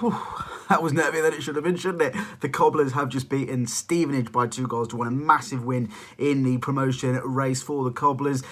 Whew, that was nervier than it should have been, shouldn't it? The Cobblers have just beaten Stevenage by 2 goals to 1. A massive win in the promotion race for the Cobblers.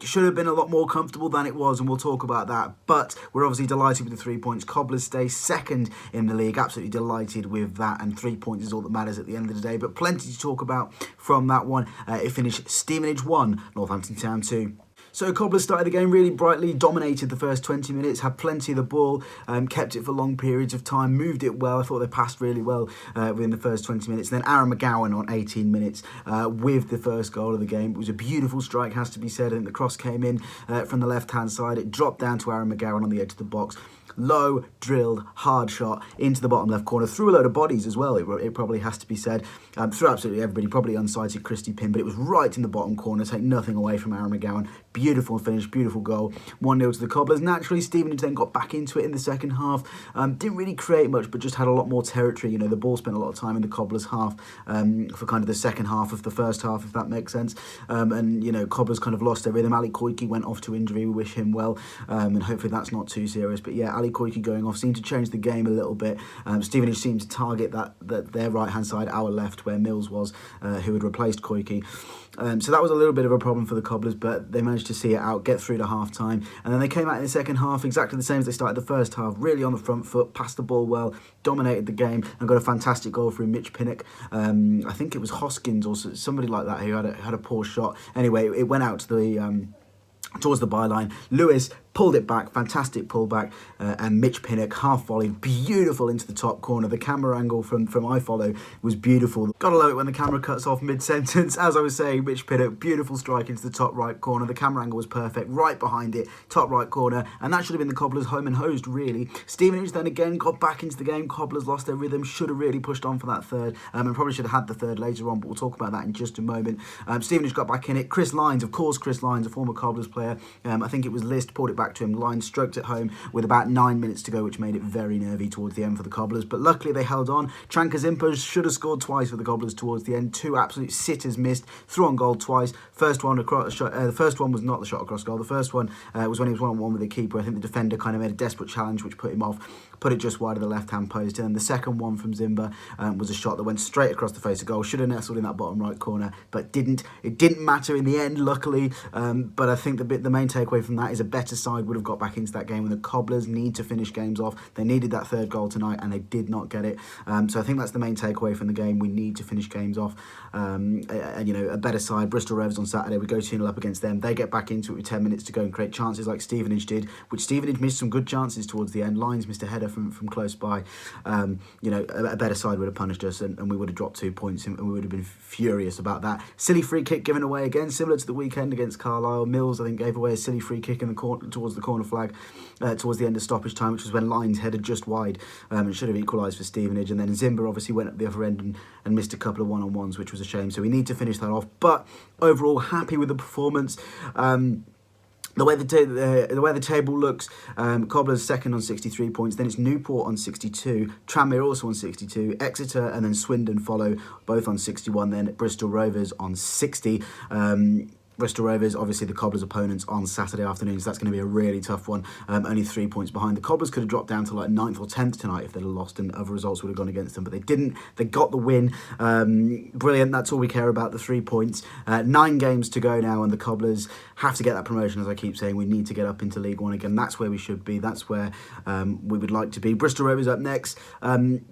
Should have been a lot more comfortable than it was, and we'll talk about that. But we're obviously delighted with the 3 points. Cobblers stay second in the league. Absolutely delighted with that, and 3 points is all that matters at the end of the day. But plenty to talk about from that one. It finished Stevenage 1, Northampton Town 2. So Cobblers started the game really brightly, dominated the first 20 minutes, had plenty of the ball, kept it for long periods of time, moved it well. I thought they passed really well within the first 20 minutes. And then Aaron McGowan on 18 minutes with the first goal of the game. It was a beautiful strike, has to be said. I think the cross came in from the left-hand side. It dropped down to Aaron McGowan on the edge of the box. Low, drilled, hard shot into the bottom left corner, through a load of bodies as well, it probably has to be said, through absolutely everybody, probably unsighted Christy Pym, but it was right in the bottom corner. Take nothing away from Aaron McGowan. Beautiful finish, beautiful goal. 1-0 to the Cobblers. Naturally, Stevenage then got back into it in the second half. Didn't really create much, but just had a lot more territory. You know, the ball spent a lot of time in the Cobblers half for kind of the second half of the first half, if that makes sense. And, you know, Cobblers kind of lost their rhythm. Ali Koike went off to injury. We wish him well, and hopefully that's not too serious. But yeah, Ali Koike going off seemed to change the game a little bit. Stevenage seemed to target that their right-hand side, our left, where Mills was, who had replaced Koike. So that was a little bit of a problem for the Cobblers, but they managed to see it out, get through to half-time. And then they came out in the second half exactly the same as they started the first half, really on the front foot, passed the ball well, dominated the game, and got a fantastic goal from Mitch Pinnock. I think it was Hoskins or somebody like that who had a poor shot. Anyway, it went out to the towards the byline. Lewis pulled it back, fantastic pullback, and Mitch Pinnock half volleyed, beautiful into the top corner. The camera angle from iFollow was beautiful. Gotta love it when the camera cuts off mid-sentence. As I was saying, Mitch Pinnock, beautiful strike into the top right corner. The camera angle was perfect, right behind it, top right corner, and that should have been the Cobblers' home and hosed, really. Stevenage then again got back into the game. Cobblers lost their rhythm, should have really pushed on for that third, and probably should have had the third later on, but we'll talk about that in just a moment. Stevenage got back in it. Chris Lyons, of course, Chris Lyons, a former Cobblers player. I think it was List, pulled it back to him. Lyons stroked it home with about 9 minutes to go, which made it very nervy towards the end for the Cobblers. But luckily they held on. Tranka should have scored twice for the Cobblers towards the end. 2 absolute sitters missed. Threw on goal twice. First one across shot. The first one was not the shot across goal. The first one was when he was 1-on-1 with the keeper. I think the defender kind of made a desperate challenge, which put him off. Put it just wide of the left-hand post. And then the second one from Zimba was a shot that went straight across the face of goal. Should have nestled in that bottom right corner, but didn't. It didn't matter in the end, luckily. But I think the main takeaway from that is a better side would have got back into that game, and the Cobblers need to finish games off. They needed that third goal tonight, and they did not get it. So I think that's the main takeaway from the game. We need to finish games off. And you know, a better side, Bristol Rovers on Saturday, we go 2-0 up against them. They get back into it with 10 minutes to go and create chances like Stevenage did, which Stevenage missed some good chances towards the end. Lyons missed a header from close by. You know, a better side would have punished us, and we would have dropped 2 points, and we would have been furious about that. Silly free kick given away again, similar to the weekend against Carlisle. Mills, I think, gave away a silly free kick in the corner, towards the corner flag, towards the end of stoppage time, which was when Lyons headed just wide and should have equalised for Stevenage. And then Zimba obviously went up the other end and missed a couple of one-on-ones, which was a shame. So we need to finish that off. But overall, happy with the performance. The way the table looks, Cobblers second on 63 points, then it's Newport on 62, Tranmere also on 62, Exeter and then Swindon follow, both on 61, then Bristol Rovers on 60. Bristol Rovers, obviously the Cobblers' opponents on Saturday afternoon, so that's going to be a really tough one. Only 3 points behind. The Cobblers could have dropped down to like 9th or 10th tonight if they'd have lost, and other results would have gone against them, but they didn't. They got the win. Brilliant. That's all we care about, the 3 points. 9 games to go now, and the Cobblers have to get that promotion, as I keep saying. We need to get up into League One again. That's where we should be. That's where we would like to be. Bristol Rovers up next.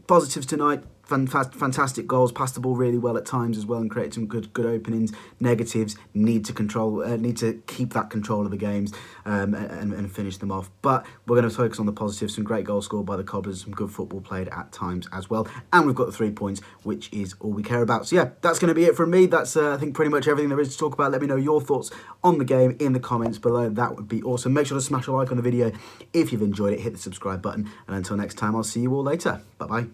Positives tonight. Fantastic goals, passed the ball really well at times as well, and created some good openings. Negatives, need to keep that control of the games and finish them off. But we're going to focus on the positives. Some great goals scored by the Cobblers, some good football played at times as well, and we've got the 3 points, which is all we care about. So yeah, that's going to be it from me. That's I think pretty much everything there is to talk about. Let me know your thoughts on the game in the comments below. That would be awesome. Make sure to smash a like on the video if you've enjoyed it. Hit the subscribe button, and until next time, I'll see you all later. Bye bye.